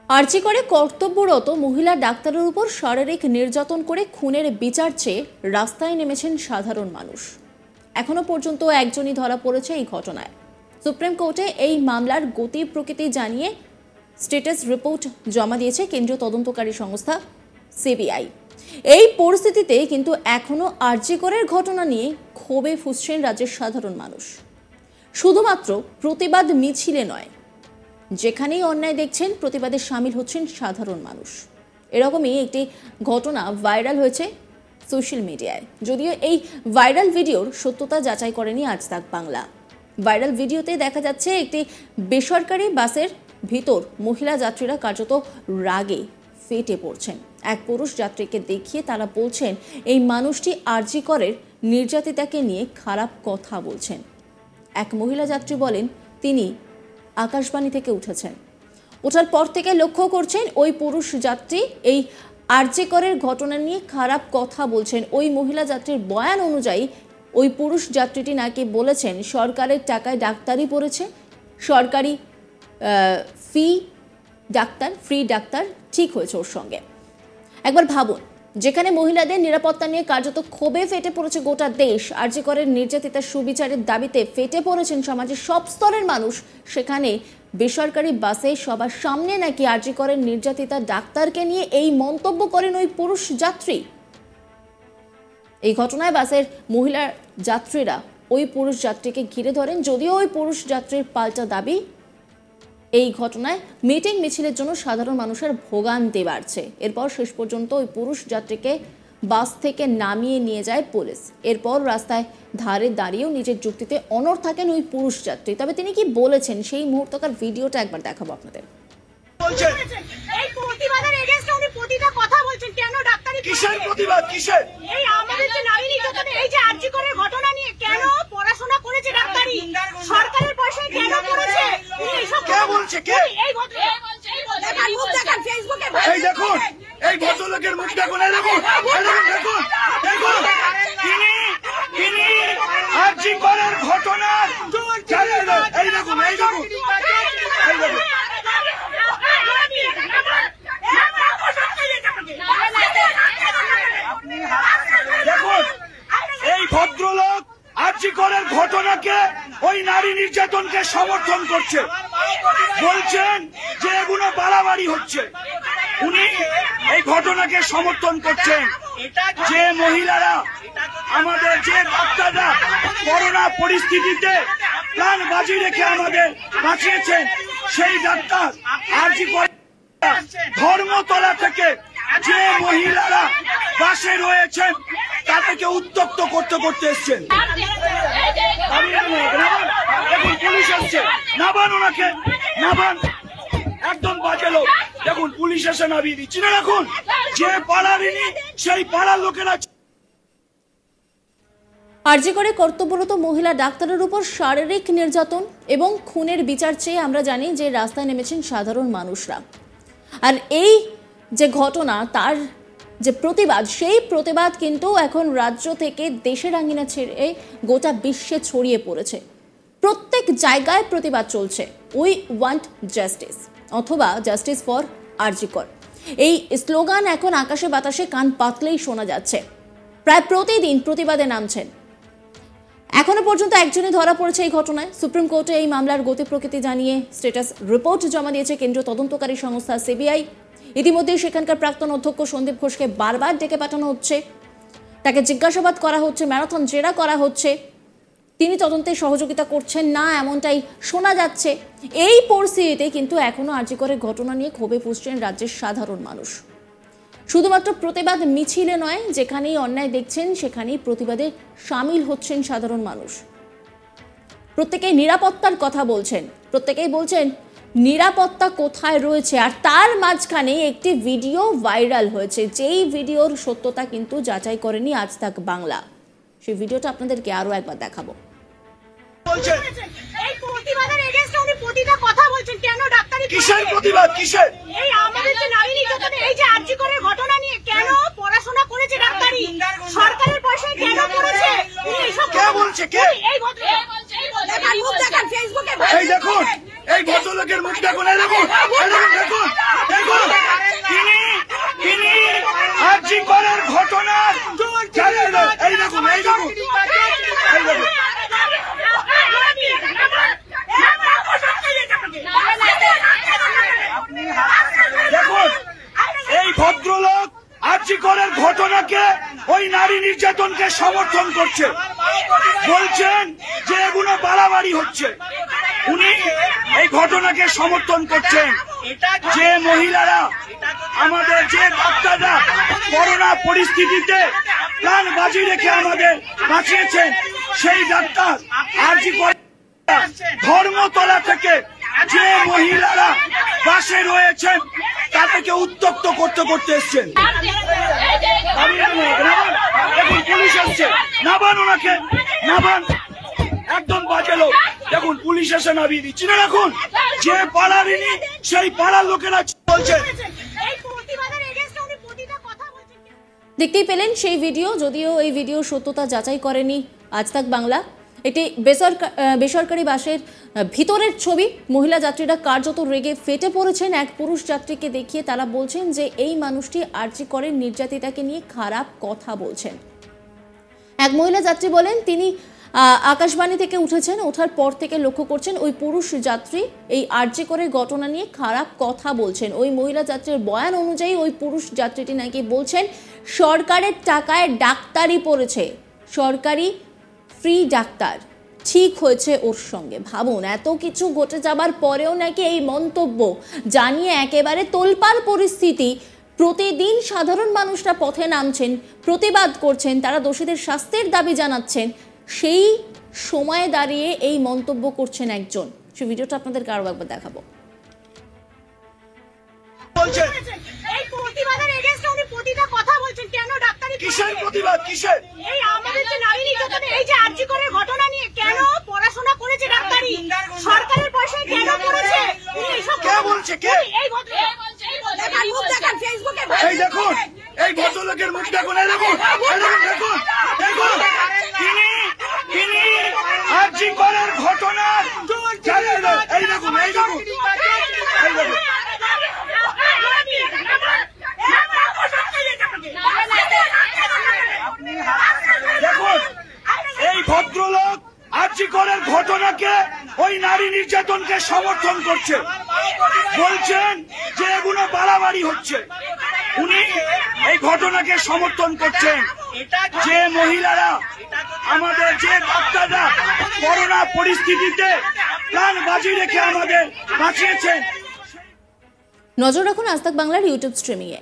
আরজি করে কর্তব্যরত মহিলা ডাক্তারের উপর শারীরিক নির্যাতন করে খুনের বিচার চেয়ে রাস্তায় নেমেছেন সাধারণ মানুষ। এখনো পর্যন্ত একজনই ধরা পড়েছে এই ঘটনায়। সুপ্রিম কোর্টে এই মামলার গতি প্রকৃতি জানিয়ে স্ট্যাটাস রিপোর্ট জমা দিয়েছে কেন্দ্রীয় তদন্তকারী সংস্থা সিবিআই। এই পরিস্থিতিতে কিন্তু এখনো আরজি করের ঘটনা নিয়ে ক্ষোভে ফুঁসছেন রাজ্যের সাধারণ মানুষ। শুধুমাত্র প্রতিবাদ মিছিলে নয়, যেখানেই অন্যায় দেখছেন প্রতিবাদে সামিল হচ্ছেন সাধারণ মানুষ। এরকমই একটি ঘটনা ভাইরাল হয়েছে সোশ্যাল মিডিয়ায়। যদিও এই ভাইরাল ভিডিওর সত্যতা যাচাই করেনি আজ তাক বাংলা। ভাইরাল ভিডিওতে দেখা যাচ্ছে একটি বেসরকারি বাসের ভিতর মহিলা যাত্রীরা কার্যত রাগে ফেটে পড়ছেন। এক পুরুষ যাত্রীকে দেখিয়ে তারা বলছেন এই মানুষটি আরজি করের নির্যাতিতাকে নিয়ে খারাপ কথা বলছেন। এক মহিলা যাত্রী বলেন তিনি আকাশবাণী থেকে উঠেছেন, ওঠার পর থেকে লক্ষ্য করছেন ওই পুরুষ যাত্রী এই আরজি করের ঘটনা নিয়ে খারাপ কথা বলছেন। ওই মহিলা যাত্রীর বয়ান অনুযায়ী ওই পুরুষ যাত্রীটি নাকি বলেছেন সরকারের টাকায় ডাক্তারি পড়েছে, সরকারি ফ্রি ডাক্তার ঠিক হয়েছে ওর সঙ্গে। একবার ভাবুন, যেখানে মহিলাদের নিরাপত্তা নিয়ে কার্যত ক্ষোভে ফেটে পড়েছে গোটা দেশ, আরজি করের নির্যাতিতার সুবিচারের দাবিতে ফেটে পড়েছেন সমাজের সব স্তরের মানুষ, সেখানে বেসরকারি বাসে সবার সামনে নাকি আরজি করের নির্যাতিতা ডাক্তারকে নিয়ে এই মন্তব্য করেন ওই পুরুষ যাত্রী। এই ঘটনায় বাসের মহিলা যাত্রীরা ওই পুরুষ যাত্রীকে ঘিরে ধরেন। যদিও ওই পুরুষ যাত্রীর পাল্টা দাবি, এই ঘটনায় মিটিং মিছিলের জন্য সাধারণ মানুষের ভোগান্তি বাড়ছে। এরপর শেষ পর্যন্ত ওই পুরুষ যাত্রীকে বাস থেকে নামিয়ে নিয়ে যায় পুলিশ। এরপর রাস্তায় ধারে দাঁড়িয়েও নিজের যুক্তিতে অনড় থাকেন ওই পুরুষ যাত্রী। তবে তিনি কি বলেছেন সেই মুহূর্তকার ভিডিওটা একবার দেখাবো আপনাদের। এই প্রতিবাদের এগেইনস্টে উনি প্রতিটা কথা বলছেন। কেন ডাক্তারি কিসের প্রতিবাদ, কিসের এই আমাদের যে নারী নির্যাতন, এই যে আরজি করে ঘটনা নিয়ে কেন পড়াশোনা করেছে ডাক্তারি, সরকারের পয়সায় কেন করেছে, এইসব কে বলছে, কে এই ভদ্রলোক বলছে, এই মুখ দেখেন ফেসবুকে, এই দেখুন এই ভদ্রলোকের মুখ দেখুন, এই দেখুন দেখুন দেখুন তিনি আরজি করে ঘটনার এই দেখুন এই দেখুন এই দেখুন দেখুন এই ভদ্রলোক আরজি করের ঘটনাকে, ওই নারী নির্যাতনকে সমর্থন করছে, বলছেন যে এগুলো বাড়াবাড়ি হচ্ছে। উনি এই ঘটনাকে সমর্থন করছেন যে মহিলারা, আমাদের যে ডাক্তাররা করোনা পরিস্থিতিতে প্রাণ বাজি রেখে আমাদের বাঁচিয়েছেন, সেই ডাক্তার আরজি করে ধর্মতলা থেকে যে মহিলারা বাসে রয়েছেন তাদেরকে উত্তক্ত করতে করতে এসছেন। দেখুন পুলিশ আসছে, নাবান ওনাকে, নাবান, একদম বাজে লোক। দেখুন পুলিশ এসে নামিয়ে দিচ্ছি না। রাখুন যে পাড়ারিনি সেই পাড়ার লোকেরা। আরজি করে কর্তব্যরত মহিলা ডাক্তারের উপর শারীরিক নির্যাতন এবং খুনের বিচার চেয়ে আমরা জানি যে রাস্তায় নেমেছেন সাধারণ মানুষরা। আর এই যে ঘটনা, তার যে প্রতিবাদ, সেই প্রতিবাদ কিন্তু এখন রাজ্য থেকে দেশের আঙ্গিনা ছেড়ে গোটা বিশ্বে ছড়িয়ে পড়েছে। প্রত্যেক জায়গায় প্রতিবাদ চলছে, উই ওয়ান্ট জাস্টিস অথবা জাস্টিস ফর আরজি কর। এই স্লোগান এখন আকাশে বাতাসে কান পাতলেই শোনা যাচ্ছে। প্রায় প্রতিদিন প্রতিবাদে নামছেন। এখনো পর্যন্ত একজনই ধরা পড়েছে এই ঘটনায়। সুপ্রিম কোর্টে এই মামলার গতি প্রকৃতি জানিয়ে স্ট্যাটাস রিপোর্ট জমা দিয়েছে কেন্দ্রীয় তদন্তকারী সংস্থা সিবিআই। ইতিমধ্যে সেখানকার প্রাক্তন অধ্যক্ষ সন্দীপ ঘোষকে বারবার ডেকে পাঠানো হচ্ছে, তাকে জিজ্ঞাসাবাদ করা হচ্ছে, ম্যারাথন জেরা করা হচ্ছে। তিনি তদন্তে সহযোগিতা করছেন না, এমনটাই শোনা যাচ্ছে। এই পরিস্থিতিতে কিন্তু এখনো আরজি করে ঘটনা নিয়ে ক্ষোভে ফুঁসছেন রাজ্যের সাধারণ মানুষ। শুধুমাত্র প্রতিবাদ মিছিলে নয়, যেখানেই অন্যায় দেখছেন সেখানেই প্রতিবাদে সামিল হচ্ছেন সাধারণ মানুষ। প্রত্যেকেই নিরাপত্তার কথা বলছেন, প্রত্যেকেই বলছেন নিরাপত্তা কোথায় রয়েছে। আর তার মাঝখানে একটি ভিডিও ভাইরাল হয়েছে, যেই ভিডিওর সত্যতা কিন্তু যাচাই করেনি আজ তাক বাংলা। সেই ভিডিওটা আপনাদেরকে আরো একবার দেখাবো। এই প্রতিবাদের এগেইনস্টে উনি প্রতিটা কথা বলছেন। কেন ডাক্তারি কিসের প্রতিবাদ, কিসের এই আমাদের যে নারী নির্যাতন, এই যে আরজি করে ঘটনা নিয়ে কেন পড়াশোনা করেছে ডাক্তারি, সরকারের পয়সায় কেন করেছে, এইসব কে বলছে, কে এই ভদ্রলোক বলছে, এই মুখ দেখেন ফেসবুকে, এই দেখুন এই ভদ্রলোকের মুখ দেখুন, এই দেখুন দেখুন ঘটনাকে ওই নারী নির্যাতনকে সমর্থন করছে, বলছেন যে এগুলো বাড়াবাড়ি হচ্ছে। উনি এই ঘটনাকে সমর্থন করছেন যে মহিলারা, আমাদের যে ডাক্তাররা করোনা পরিস্থিতিতে প্রাণ বাজি রেখে আমাদের বাঁচিয়েছেন, সেই ডাক্তার আরজি করে ধর্মতলা থেকে যে মহিলারা বাসে রয়েছেন তাদেরকে উত্তক্ত করতে এসছেন। দেখুন পুলিশ এসছে, নাবান ওনাকে, নাবান, একদম বাজে লোক। দেখুন পুলিশ এসে নামিয়ে দিচ্ছি না। দেখুন যে পাড়ারিনি সেই পাড়ার লোকেরা বলছে। দেখতেই পেলেন সেই ভিডিও, যদিও এই ভিডিও সত্যতা যাচাই করেনি আজ তাক বাংলা। এটি বেসরকারি বাসের ভিতরের ছবি। মহিলা যাত্রীরা কার্যত রেগে ফেটে পড়েছেন এক পুরুষ যাত্রীকে দেখিয়ে। তারা বলছেন যে এই মানুষটি আরজি করে নির্যাতিতাকে নিয়ে খারাপ কথা বলছেন। এক মহিলা যাত্রী বলেন তিনি আকাশবাণী থেকে উঠেছেন, ওঠার পর থেকে লক্ষ্য করছেন ওই পুরুষ যাত্রী এই আরজি করে ঘটনা নিয়ে খারাপ কথা বলছেন। ওই মহিলা যাত্রীর বয়ান অনুযায়ী ওই পুরুষ যাত্রীটি নাকি বলছেন সরকারের টাকায় ডাক্তারি পড়েছে, সরকারি ফ্রি ডাক্তার, ঠিক হয়েছে ওর সঙ্গে। ভাবুন, এত কিছু ঘটে যাবার পরেও নাকি এই মন্তব্য জানিয়ে একেবারে তোলপাড় পরিস্থিতি। প্রতিদিন সাধারণ মানুষরা পথে নামছেন, প্রতিবাদ করছেন, তারা দোষীদের শাস্তির দাবি জানাচ্ছেন। সেই সময়ে দাঁড়িয়ে এই মন্তব্য করছেন একজন। সেই ভিডিওটা আপনাদেরকে আরো একবার দেখাবো। কিসের প্রতিবাদ, কিসের? এই আমাদের যে নারী নির্যাতন, এই যে আরজি করে ঘটনা নিয়ে কেন পড়াশোনা করেছে ডাক্তারি, সরকারের পয়সায় কেন করেছে, কে বলছে? কে? এই মুখ দেখান ফেসবুকে। এই দেখুন, এই ভদ্রলোকের মুখ দেখুন, এই দেখুন, এই দেখুন, দেখুন, দেখুন, তিনি আরজি করের ঘটনা জানেন না। এই দেখুন, এই দেখুন, এই দেখুন। দেখুন, এই ভদ্রলোক আরজি করের ঘটনাকে ওই নারী নির্যাতনকে সমর্থন করছে, বলছেন যে এগুলো বাড়াবাড়ি হচ্ছে। উনি এই ঘটনাকে সমর্থন করছেন যে মহিলারা, আমাদের যে ডাক্তাররা করোনা পরিস্থিতিতে প্রাণ বাজি রেখে আমাদের বাঁচিয়েছেন। নজর রাখুন আজ তাক বাংলার ইউটিউব স্ট্রিমিংয়ে।